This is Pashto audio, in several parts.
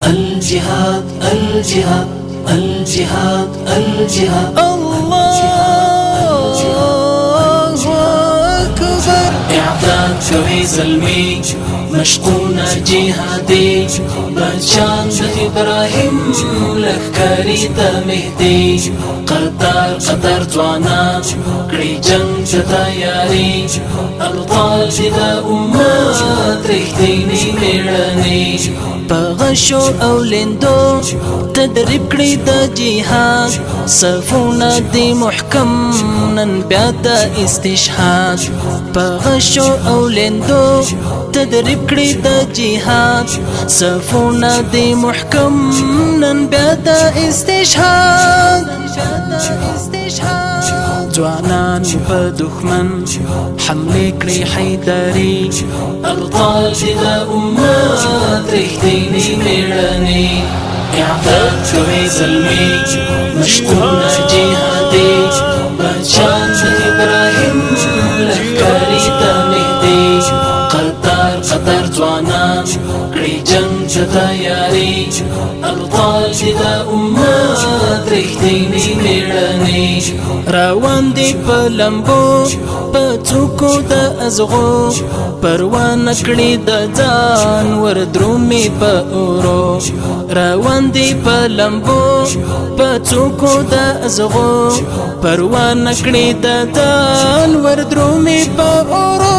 الجهاد الجهاد الجهاد الجهاد الله أكبر. إعداد شوي زلمي مشقونا جهادي بشان إبراهيم لخكاري تا مهدي قطار قطار جوانا کړي جنگ تیاری ابطال دا امت رښتینی میړني پغشو او لندو تدریب کړی د جهاد صفونه دی محکم نن بیا د استشهاد پغشو او لندو تدریب کړی د جهاد صفونه دی محکم نن بیا د استشهاد جوانان په دښمن حمله کړی حیدری ابطال دا امت رښتینی میړني اعداد شوي زلمي مشقونا جهادي بشان ابراهيم لخکاري تا مهدي قطار قطار جوانان کړي جنگ تیاری ابطال دا امت رښتینی میړني روان دی په لمبو په څوکو د ازغو پروان کړي د ځان ور درومي په اورو روان دی په لمبو په څوکو د ازغو پروان کړي د ځان ور درومي په اورو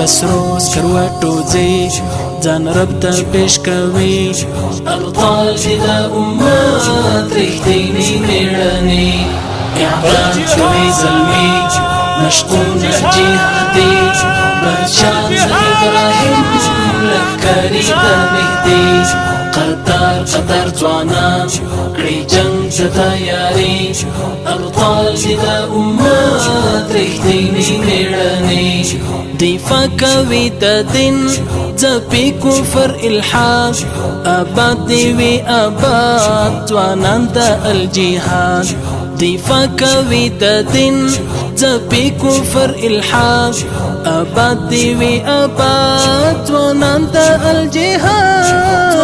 پسرو سکروټو ځي ځان رب ته پیش کوي ابطال دا امت رښتینی میړني اعداد شوي زلمي مشقونا جهادي بشان ابراهيم لخکاري تا مهدي قطار قطار جوانان کړي جنگ تیاری ابطال دا امت رښتینی میړني دفاع کوي د دین ځپي کفر الحاد آباد دی وی آباد ځوانان د الجهاد دفاع کوي د دین ځپي کفر الحاد آباد دی وی آباد ځوانان د الجهاد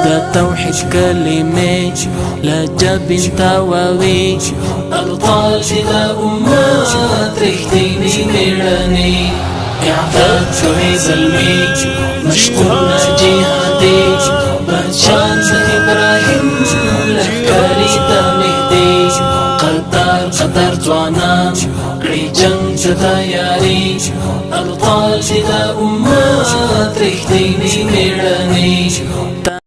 د توحید کلمه لجبین تاوي ابطال دا امت رښتینی میړني اعداد شوي زلمي مشقونا جهادي بشان ابراهيم لخکاري تا مهدي قطار قطار جوانان کړي جنگ تیاری ابطال دا امت رښتینی میړني